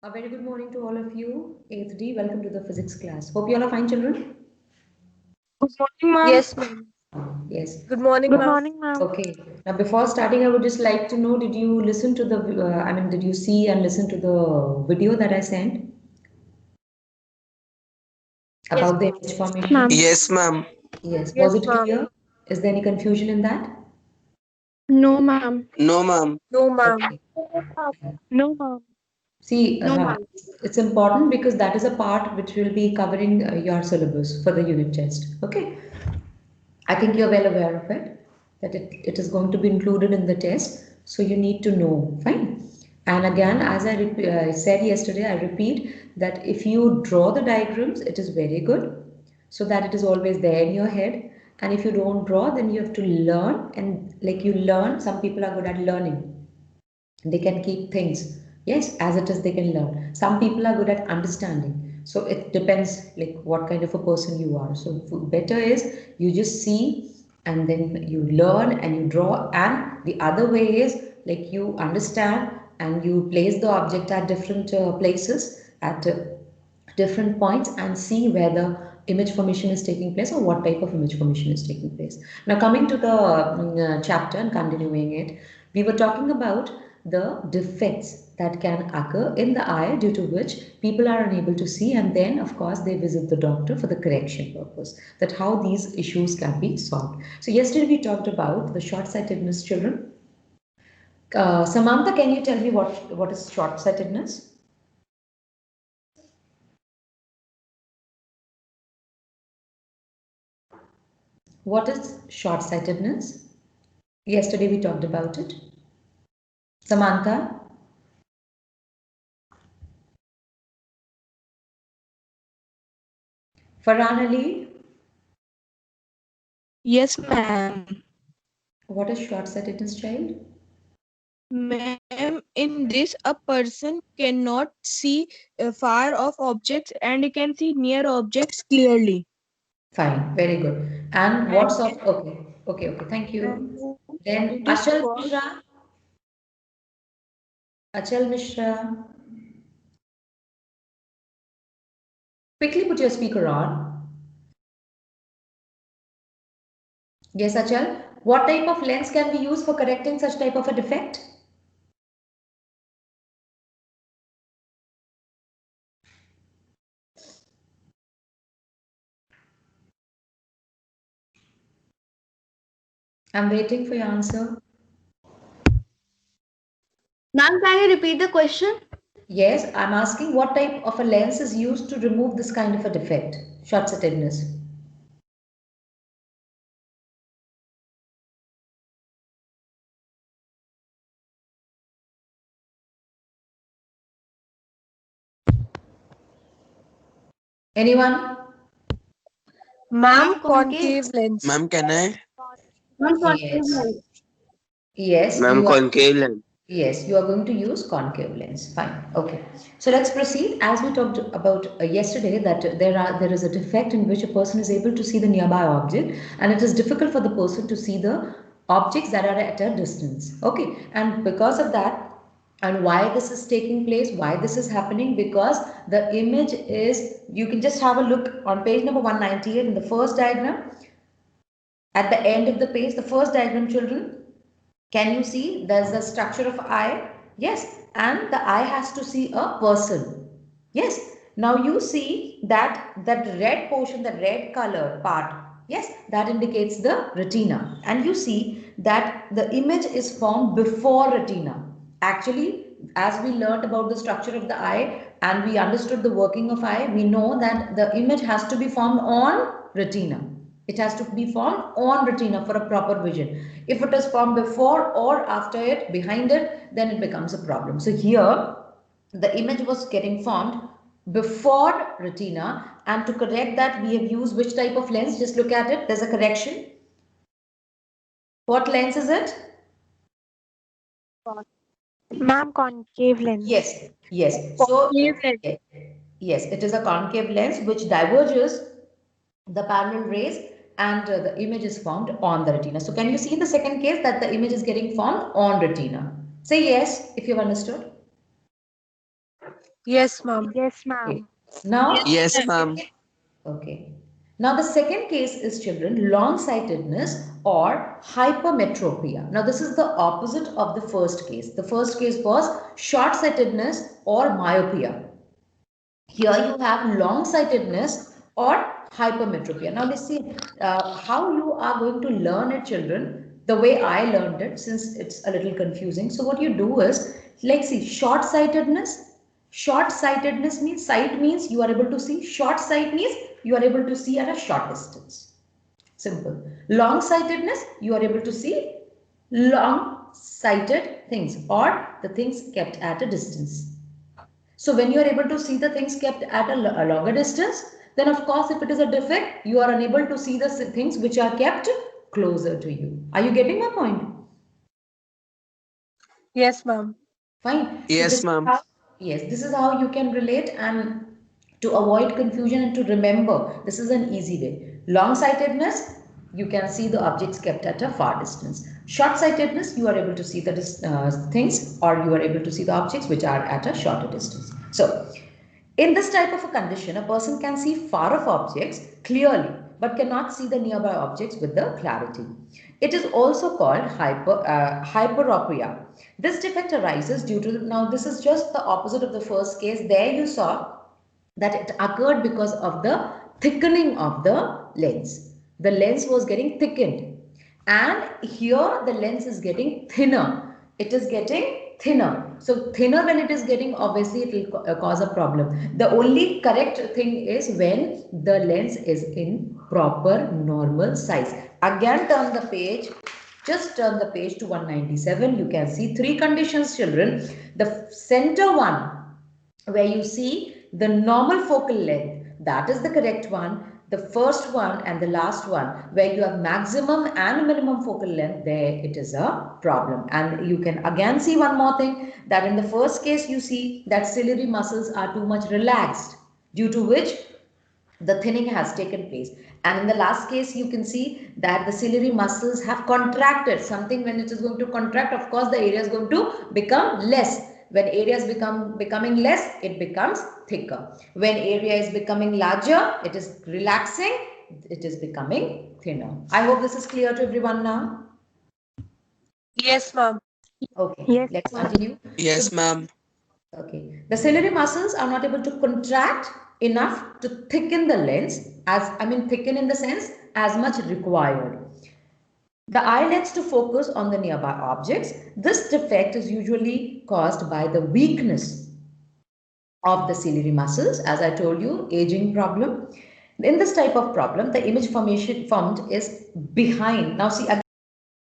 A very good morning to all of you. 8th D, welcome to the physics class. Hope you all are fine, children. Good morning, ma'am. Yes, ma'am. Yes. Good morning, Good ma'am. morning, ma'am. Okay. Now, before starting, I would just like to know, did you listen to the, did you see and listen to the video that I sent Yes, about the ma'am. image Ma'am. formation? Yes, ma'am. Yes. Was Yes, it ma'am. clear? Is there any confusion in that? No, ma'am. No, ma'am. No, ma'am. Okay. No, ma'am. See, No, ma'am. it's important because that is a part which will be covering your syllabus for the unit test. Okay. I think you're well aware of it, that it is going to be included in the test. So you need to know, fine. And again, as I said yesterday, I repeat that if you draw the diagrams, it is very good so that it is always there in your head. And if you don't draw, then you have to learn. And like you learn, some people are good at learning. They can keep things, yes, as it is, they can learn. Some people are good at understanding. So it depends like what kind of a person you are. So better is you just see and then you learn and you draw. And the other way is like you understand and you place the object at different places at different points and see where the image formation is taking place or what type of image formation is taking place. Now, coming to the chapter and continuing it, we were talking about the defects that can occur in the eye due to which people are unable to see, and then, of course, they visit the doctor for the correction purpose. That how these issues can be solved. So, yesterday we talked about the short sightedness children. Samantha, can you tell me what is short sightedness? What is short sightedness? Yesterday we talked about it. Samantha, Farhan Ali, Yes, ma'am. what is short sightedness, child? Ma'am, in this, a person cannot see far off objects and he can see near objects clearly. Fine, very good. And And, what's of okay, thank and you. Then it is Achal called. Mishra, Achal Mishra, quickly put your speaker on. Yes, Achal. What type of lens can we use for correcting such type of a defect? I'm waiting for your answer. Ma'am, can you repeat the question? Yes, I'm asking what type of a lens is used to remove this kind of a defect, short sightedness. Anyone? Ma'am, Ma'am, concave concave. lens. Ma'am, can I? Ma'am, concave Yes. lens. Yes, Ma'am, you are. concave lens. Yes, you are going to use concave lens. Fine. Okay. So let's proceed. As we talked about yesterday, that there is a defect in which a person is able to see the nearby object, and it is difficult for the person to see the objects that are at a distance. Okay. And because of that, and why this is taking place, why this is happening, because the image is, you can just have a look on page number 198 in the first diagram. At the end of the page, the first diagram, children, can you see there's the structure of eye? Yes, and the eye has to see a person. Yes. Now you see that red portion, the red color part. Yes, that indicates the retina. And you see that the image is formed before retina. Actually, as we learned about the structure of the eye and we understood the working of eye, we know that the image has to be formed on retina. It has to be formed on retina for a proper vision. If it is formed before or after it, behind it, then it becomes a problem. So here, the image was getting formed before retina, and to correct that, we have used which type of lens? Just look at it. There's a correction. What lens is it? Ma'am, concave lens. Yes, yes. So, Concave lens. yes, it is a concave lens which diverges the parallel rays and the image is formed on the retina. So can you see in the second case that the image is getting formed on retina? Say yes if you've understood. Yes, ma'am. Yes, Okay. ma'am. Now, Yes, ma'am. okay. Now the second case is children long-sightedness or hypermetropia. Now this is the opposite of the first case. The first case was short-sightedness or myopia. Here you have long-sightedness or hypermetropia. Now let's see how you are going to learn it, children, the way I learned it, since it's a little confusing. So what you do is, like, see, short-sightedness. Short-sightedness means, sight means you are able to see. Short sight means you are able to see at a short distance. Simple. Long-sightedness, you are able to see long-sighted things or the things kept at a distance. So when you are able to see the things kept at a longer distance, then of course if it is a defect, you are unable to see the things which are kept closer to you. Are you getting my point? Yes, ma'am. Fine. So this Yes, is ma'am. how, yes, this is how you can relate, and to avoid confusion and to remember, this is an easy way. Long-sightedness, you can see the objects kept at a far distance. Short-sightedness, you are able to see the things, or you are able to see the objects which are at a shorter distance. So, in this type of a condition, a person can see far off objects clearly but cannot see the nearby objects with the clarity. It is also called hyperopia. This defect arises due to, now this is just the opposite of the first case. There you saw that it occurred because of the thickening of the lens. The lens was getting thickened, and here the lens is getting thinner. It is getting thinner. So thinner, when it is getting, obviously it will cause a problem. The only correct thing is when the lens is in proper normal size. Again, turn the page. Just turn the page to 197. You can see three conditions, children. The center one, where you see the normal focal length, that is the correct one. The first one and the last one, where you have maximum and minimum focal length, there it is a problem. And you can again see one more thing, that in the first case you see that ciliary muscles are too much relaxed, due to which the thinning has taken place. And in the last case, you can see that the ciliary muscles have contracted. Something, when it is going to contract, of course the area is going to become less. When area is becoming less, it becomes thicker. When area is becoming larger, it is relaxing, it is becoming thinner. I hope this is clear to everyone now. Yes, ma'am. Okay, Yes, let's ma'am. continue. So Yes, ma'am. okay, the ciliary muscles are not able to contract enough to thicken the lens, as I mean thicken in the sense as much required. The eye lens to focus on the nearby objects. This defect is usually caused by the weakness of the ciliary muscles, as I told you, aging problem. In this type of problem, the image formation formed is behind. Now see again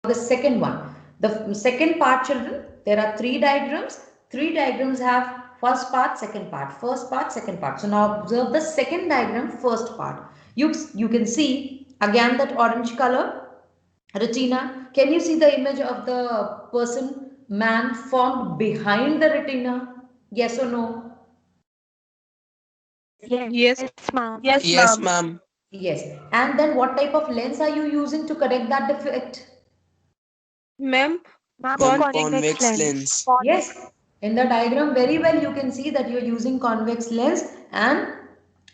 the second one. The second part, children, there are three diagrams. Three diagrams have first part, second part, first part, second part. So now observe the second diagram, first part. You can see again that orange color, retina. Can you see the image of the person, man, formed behind the retina? Yes or no? Yes, Yes, ma'am. Yes, Yes, ma'am. ma'am. Yes. And then what type of lens are you using to correct that defect? ma'am. Ma'am, Ma'am, convex convex lens. lens. Yes, in the diagram very well you can see that you're using convex lens, and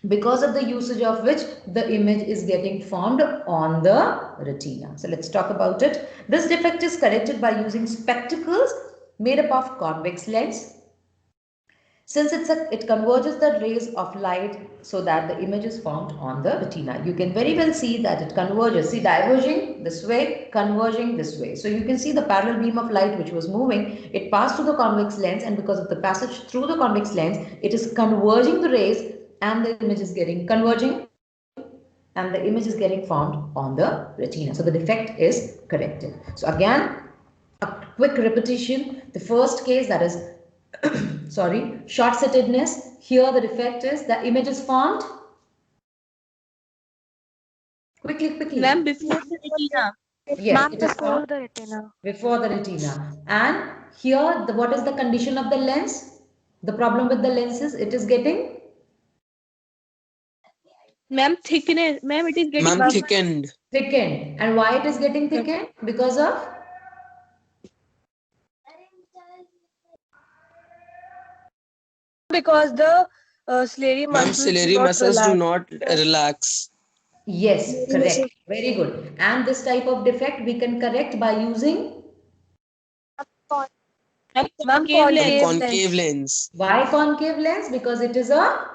because of the usage of which the image is getting formed on the retina. So let's talk about it. This defect is corrected by using spectacles made up of convex lens. Since it converges the rays of light so that the image is formed on the retina. You can very well see that it converges. See, diverging this way, converging this way. So you can see the parallel beam of light which was moving. It passed through the convex lens, and because of the passage through the convex lens, it is converging the rays, and the image is getting converging, and the image is getting formed on the retina. So the defect is corrected. So again, a quick repetition. The first case, that is sorry, short-sightedness. Here the defect is the image is formed. Quickly, Ma'am, quickly. before the retina. Yes, Ma'am, it is before formed the retina. before the retina. And here, what is the condition of the lens? The problem with the lens is it is getting Ma'am, thickness. Ma'am, it is getting Ma'am, Ma'am. thick. thickened. thickened. And why it is getting thickened? Because of Because the ciliary Ma'am, muscles do ciliary not muscles do relax. not relax. Yes, Yes, correct. Very good. And this type of defect we can correct by using Ma'am, concave Ma'am, concave lens. concave lens. lens. why concave lens? Because it is a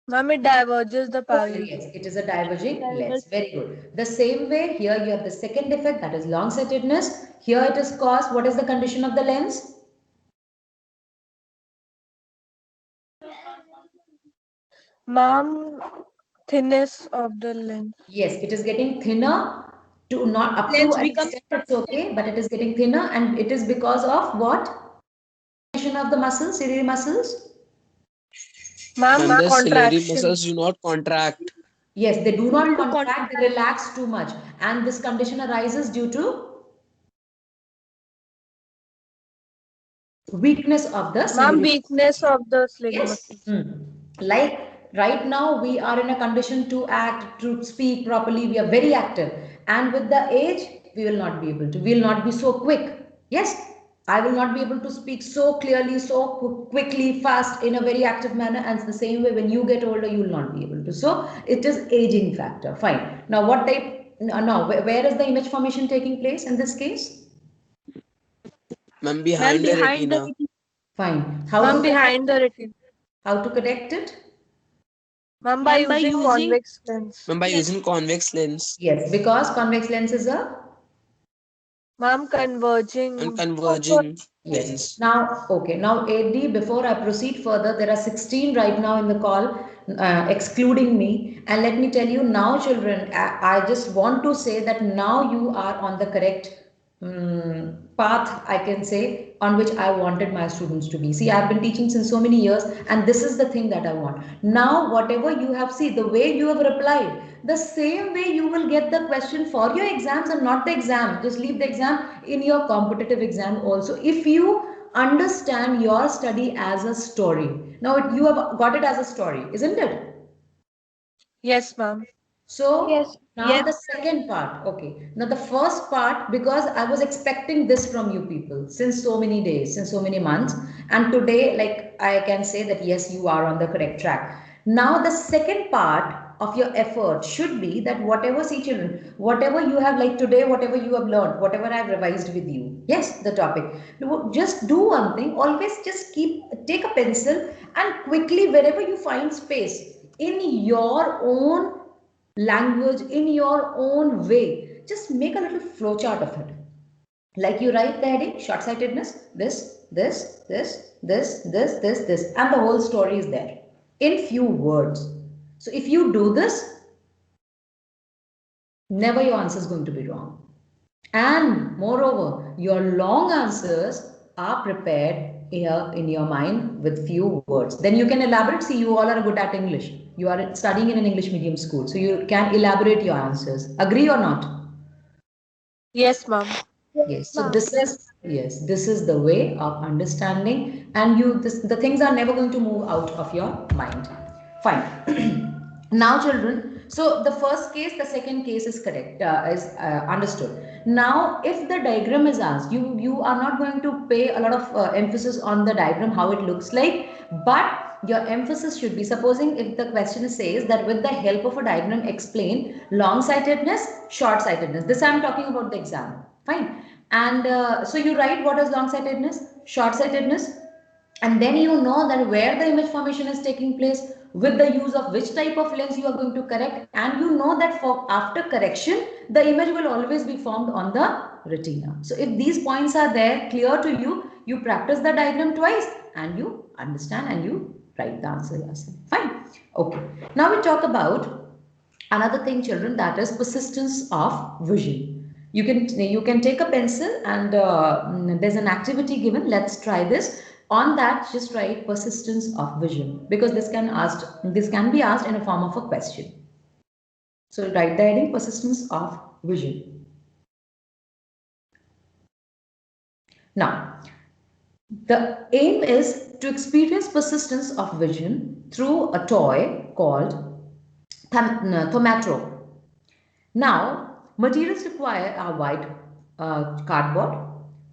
Ma'am, it diverges the parallel. yes, it is a diverging Diagonal. lens. Very good. The same way here you have the second defect, that is long-sightedness. Here it is caused. What is the condition of the lens? Ma'am, thinness of the lens. Yes, it is getting thinner to not up to Lens an become extent it's okay, but it is getting thinner, and it is because of what? Condition of the muscles, ciliary muscles. Ma'am, Ma'am, the ciliary contraction. muscles do not contract. Yes, they do due not to contract, they relax too much, and this condition arises due to weakness of the Ma'am, ciliary. weakness of the ciliary Yes. muscles. Like right now, we are in a condition to act, to speak properly. We are very active. And with the age, we will not be able to. We will not be so quick. Yes. I will not be able to speak so clearly, so quickly, fast, in a very active manner. And it's the same way when you get older, you will not be able to. So it is aging factor. Fine. Now, what type? Now, where is the image formation taking place in this case? Ma'am, ma'am behind the behind the retina. Fine. How Ma'am, to correct? behind the retina. How to correct it? Ma'am, by ma'am by using using convex lens. Ma'am, by using convex lens Yes, because convex lens is a Ma'am, and converging. converging yes. lens. Now, okay. Now, AD, before I proceed further, there are 16 right now in the call, excluding me. And let me tell you now, children, I just want to say that now you are on the correct path, I can say, on which I wanted my students to be. See, I've been teaching since so many years, and this is the thing that I want. Now, whatever you have seen, the way you have replied, the same way you will get the question for your exams and not the exam. Just leave the exam in your competitive exam also. If you understand your study as a story, now you have got it as a story, isn't it? Yes, ma'am. So yes now yes the second part, okay. Now the first part, because I was expecting this from you people since so many days, since so many months, and today, like I can say that yes, you are on the correct track. Now the second part of your effort should be that whatever, see children, whatever you have like today, whatever you have learned, whatever I've revised with you, yes, the topic. Just do one thing, always just take a pencil and quickly wherever you find space in your own language in your own way. Just make a little flow chart of it. Like you write the heading, short sightedness, this, and the whole story is there in few words. So if you do this, never your answer is going to be wrong. And moreover, your long answers are prepared here in your mind with few words. Then you can elaborate. See, you all are good at English. You are studying in an English medium school. So you can elaborate your answers. Agree or not? Yes, ma'am. Yes. So this is yes, this is the way of understanding, and the things are never going to move out of your mind. Fine. Now, children. So the first case, the second case is correct. Is understood. Now, if the diagram is asked, you are not going to pay a lot of emphasis on the diagram how it looks like, but your emphasis should be, supposing if the question says that with the help of a diagram explain long sightedness, short sightedness. This I am talking about the exam. Fine. And so you write what is long sightedness, short sightedness, and then you know that where the image formation is taking place, with the use of which type of lens you are going to correct, and you know that for after correction the image will always be formed on the retina. So if these points are there clear to you, you practice the diagram twice and you understand and you write the answer yourself. Fine. Okay. Now we talk about another thing, children, that is persistence of vision. You can take a pencil and there's an activity given. Let's try this. On that, just write persistence of vision, because this can be asked in a form of a question. So write the heading persistence of vision. Now, the aim is to experience persistence of vision through a toy called Thaumatrope. Now, materials required are white cardboard,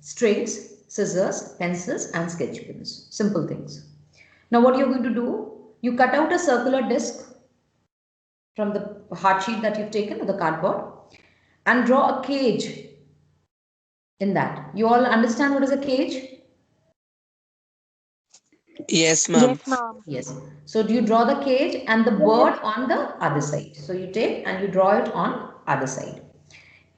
strings, scissors, pencils, and sketch pens. Simple things. Now, what you're going to do, you cut out a circular disc from the hard sheet that you've taken, or the cardboard, and draw a cage in that. You all understand what is a cage? Yes, ma'am. Yes, ma'am. Yes. So do you draw the cage and the bird on the other side? So you take and you draw it on other side.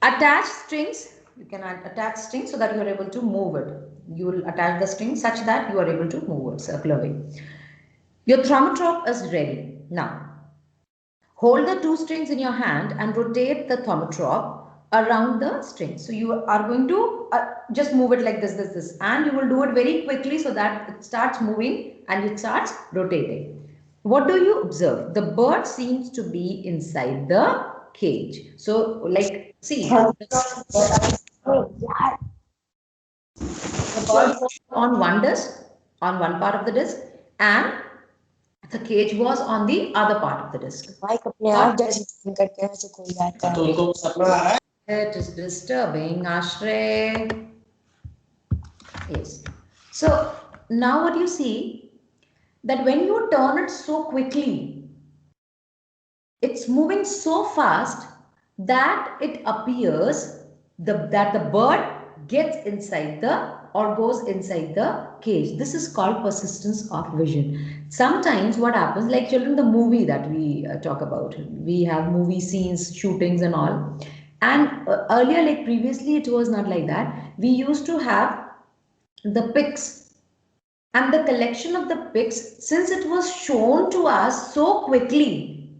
Attach strings. You can attach strings so that you are able to move it. You will attach the string such that you are able to move it circular way. Your thaumatrope is ready. Now, hold the two strings in your hand and rotate the thaumatrope around the string. So you are going to just move it like this, and you will do it very quickly so that it starts moving and it starts rotating. What do you observe? The bird seems to be inside the cage. So, like, see, the bird was on one disc, on one part of the disc, and the cage was on the other part of the disc. It is disturbing, Ashray. Yes. So now what you see, that when you turn it so quickly, it's moving so fast that it appears that the bird gets inside the or goes inside the cage. This is called persistence of vision. Sometimes what happens, like children, the movie that we talk about, we have movie scenes, shootings and all. And earlier, like previously, it was not like that. We used to have the pics, and the collection of the pics, since it was shown to us so quickly,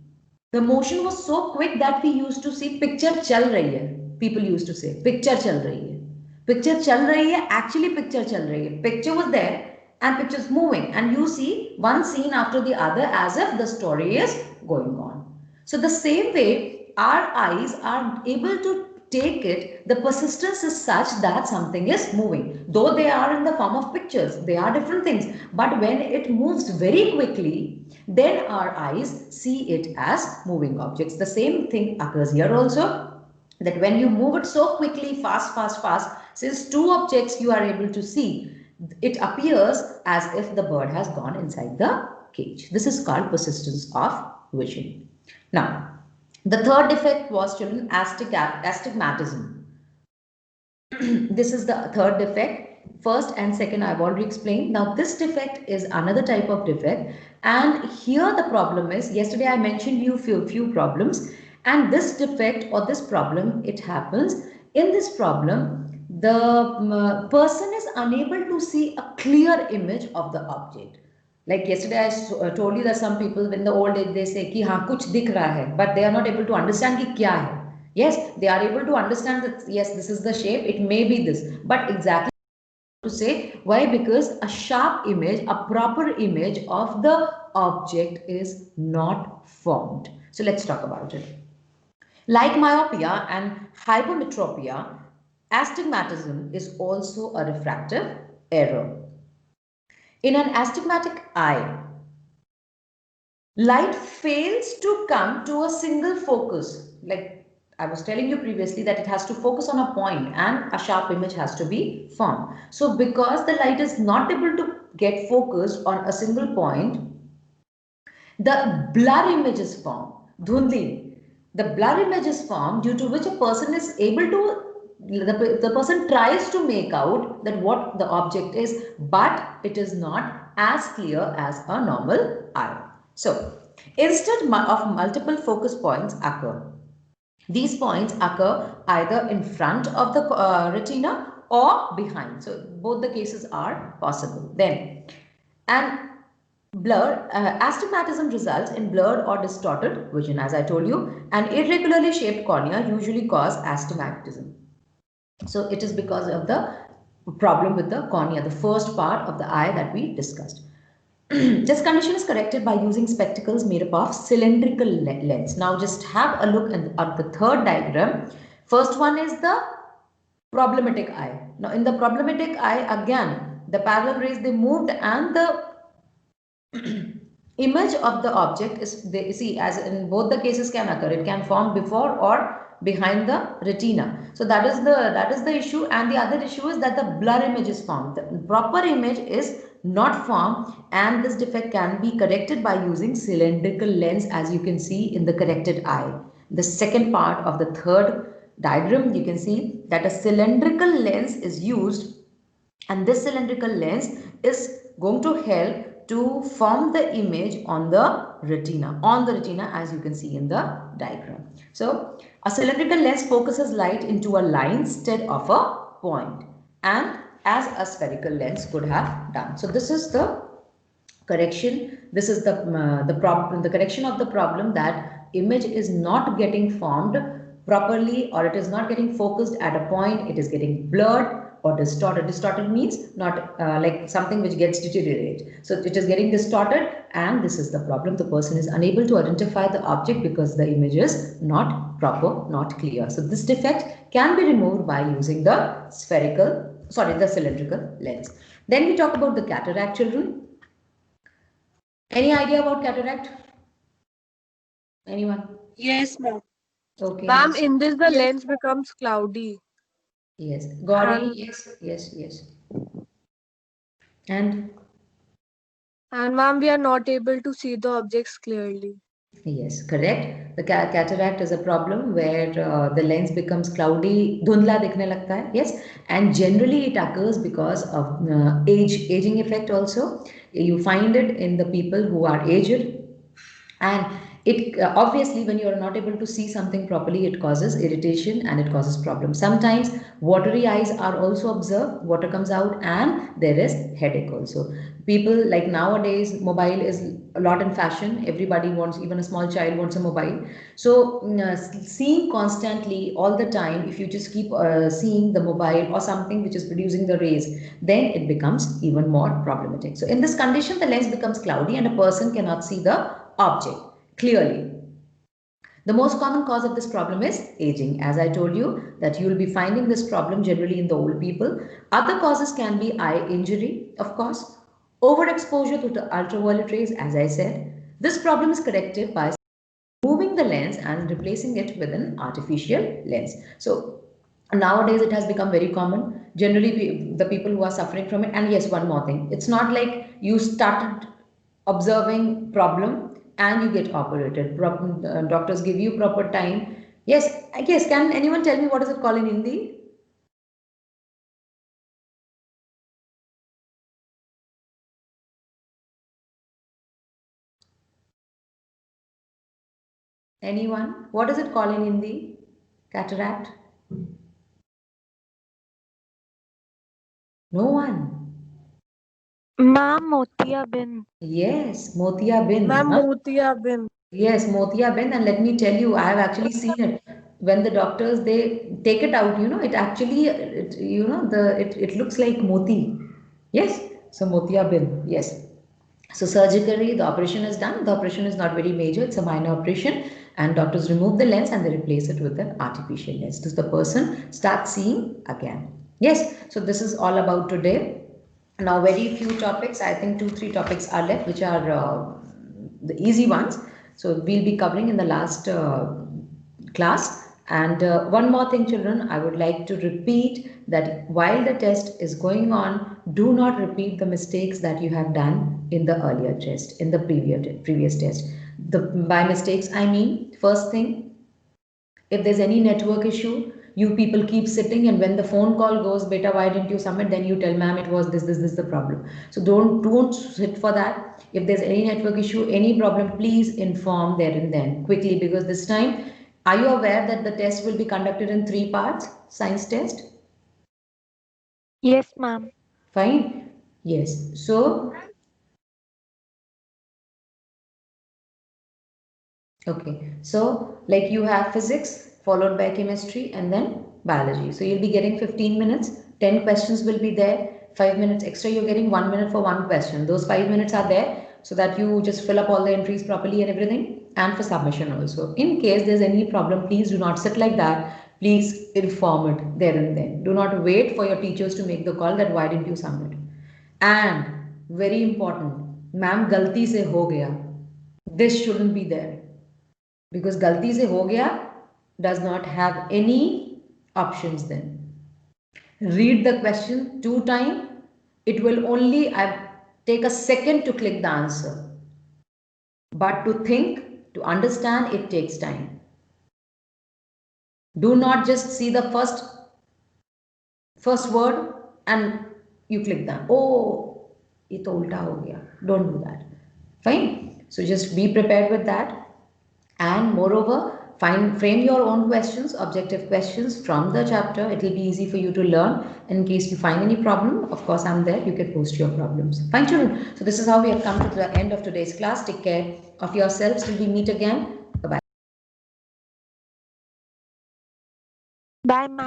the motion was so quick that we used to see picture chal rahi hai. People used to say picture chal rahi hai. Picture chal rahi hai, actually picture chal rahi hai. Picture was there and picture's moving, and you see one scene after the other as if the story is going on. So the same way, our eyes are able to take it, the persistence is such that something is moving. Though they are in the form of pictures, they are different things. But when it moves very quickly, then our eyes see it as moving objects. The same thing occurs here also, that when you move it so quickly, fast, since two objects you are able to see, it appears as if the bird has gone inside the cage. This is called persistence of vision. Now, the third defect was, children, astigmatism. This is the third defect. First and second I've already explained. Now this defect is another type of defect, and here the problem is, yesterday I mentioned you few problems, and this defect or this problem, it happens in this problem, the person is unable to see a clear image of the object. Like yesterday I told you that some people in the old age, they say कि हाँ कुछ दिख रहा है, but they are not able to understand कि क्या है. Yes, they are able to understand that yes, this is the shape, it may be this, but exactly to say why, because a sharp image, a proper image of the object is not formed. So let's talk about it. Like myopia and hypermetropia, astigmatism is also a refractive error. In an astigmatic eye, light fails to come to a single focus. Like I was telling you previously, that it has to focus on a point and a sharp image has to be formed. So because the light is not able to get focused on a single point, the blur image is formed. Dhundli. The blur image is formed, due to which a person is able to, the person tries to make out that what the object is, but it is not as clear as a normal eye. So instead of multiple focus points occur, these points occur either in front of the retina or behind. So both the cases are possible. Then, and astigmatism results in blurred or distorted vision. As I told you, an irregularly shaped cornea usually cause astigmatism. So it is because of the problem with the cornea, the first part of the eye that we discussed. This condition is corrected by using spectacles made up of cylindrical lens. Now just have a look at the third diagram. First one is the problematic eye. Now in the problematic eye, again the parallel rays, they moved, and the image of the object is, they see, as in both the cases can occur. It can form before or behind the retina. So that is the issue, and the other issue is that the blur image is formed. The proper image is not formed, and this defect can be corrected by using cylindrical lens, as you can see in the corrected eye. The second part of the third diagram, you can see that a cylindrical lens is used, and this cylindrical lens is going to help to form the image on the retina, as you can see in the diagram. So a cylindrical lens focuses light into a line instead of a point, and as a spherical lens could have done. So this is the correction. This is the problem, the correction of the problem that image is not getting formed properly, or it is not getting focused at a point. It is getting blurred or distorted. Distorted means not like something which gets deteriorated. So it is getting distorted, and this is the problem. The person is unable to identify the object because the image is not proper, not clear. So this defect can be removed by using the cylindrical lens. Then we talk about the cataract, children. Any idea about cataract? Anyone? Yes, ma'am. Okay. Ma'am, in this the lens becomes cloudy. Yes. Gauri, And- yes. And ma'am, we are not able to see the objects clearly. yes, correct. The cataract is a problem where the lens becomes cloudy, dhundla dikhne lagta hai. Yes, and generally it occurs because of aging effect also. You find it in the people who are aged, and it obviously when you are not able to see something properly, it causes irritation and it causes problems. Sometimes watery eyes are also observed, water comes out, and there is headache also. People, like nowadays mobile is a lot in fashion. Everybody wants, even a small child wants a mobile. So seeing constantly all the time, if you just keep seeing the mobile or something which is producing the rays, then it becomes even more problematic. So in this condition, the lens becomes cloudy and a person cannot see the object clearly. The most common cause of this problem is aging. As I told you that you will be finding this problem generally in the old people. Other causes can be eye injury, of course, overexposure to the ultraviolet rays, as I said. This problem is corrected by removing the lens and replacing it with an artificial lens. So nowadays it has become very common. Generally, the people who are suffering from it, and yes, one more thing, it's not like you started observing problem and you get operated. Doctors give you proper time. Yes, I guess. Can anyone tell me what is it called in Hindi? Anyone? What is it called in Hindi? Cataract? No one. Ma'am, Motiabind. Yes, Motiabind. Ma'am, Huh? Motiabind. Yes, Motiabind, and let me tell you, I have actually seen it. When the doctors they take it out, it actually, it looks like moti. Yes, so Motiabind. Yes. So surgically, the operation is done. The operation is not very major; it's a minor operation, and doctors remove the lens and they replace it with an artificial lens. Does the person start seeing again? Yes. So this is all about today. Now, very few topics. I think 2, 3 topics are left, which are the easy ones. So we'll be covering in the last class. And one more thing, children, I would like to repeat that while the test is going on, do not repeat the mistakes that you have done in the earlier test, in the previous test. By mistakes, I mean, first thing, if there's any network issue, you people keep sitting, and when the phone call goes, beta, why didn't you submit? Then you tell, ma'am, it was this the problem. So don't sit for that. If there's any network issue, any problem, please inform there and then quickly, because this time, are you aware that the test will be conducted in 3 parts? Science test? Yes, ma'am. Fine. Yes. So okay, so like you have physics followed by chemistry and then biology. So you'll be getting 15 minutes, 10 questions will be there, 5 minutes extra, you're getting 1 minute for one question. Those 5 minutes are there so that you just fill up all the entries properly and everything, and for submission also. In case there's any problem, please do not sit like that. Please inform it there and then. Do not wait for your teachers to make the call that why didn't you submit. And very important, ma'am, galti se ho gaya. This shouldn't be there. Because galti se ho gaya, does not have any options then. Read the question 2 times. It will only take a second to click the answer. But to think, to understand, it takes time. Do not just see the first word and you click that. Oh, ये तो उल्टा हो गया. Don't do that. Fine. So just be prepared with that. And moreover, frame your own questions, objective questions from the chapter. It will be easy for you to learn. In case you find any problem, of course, I'm there. You can post your problems. Fine, children. So this is how we have come to the end of today's class. Take care of yourselves till we meet again. Bye-bye. Bye, ma'am.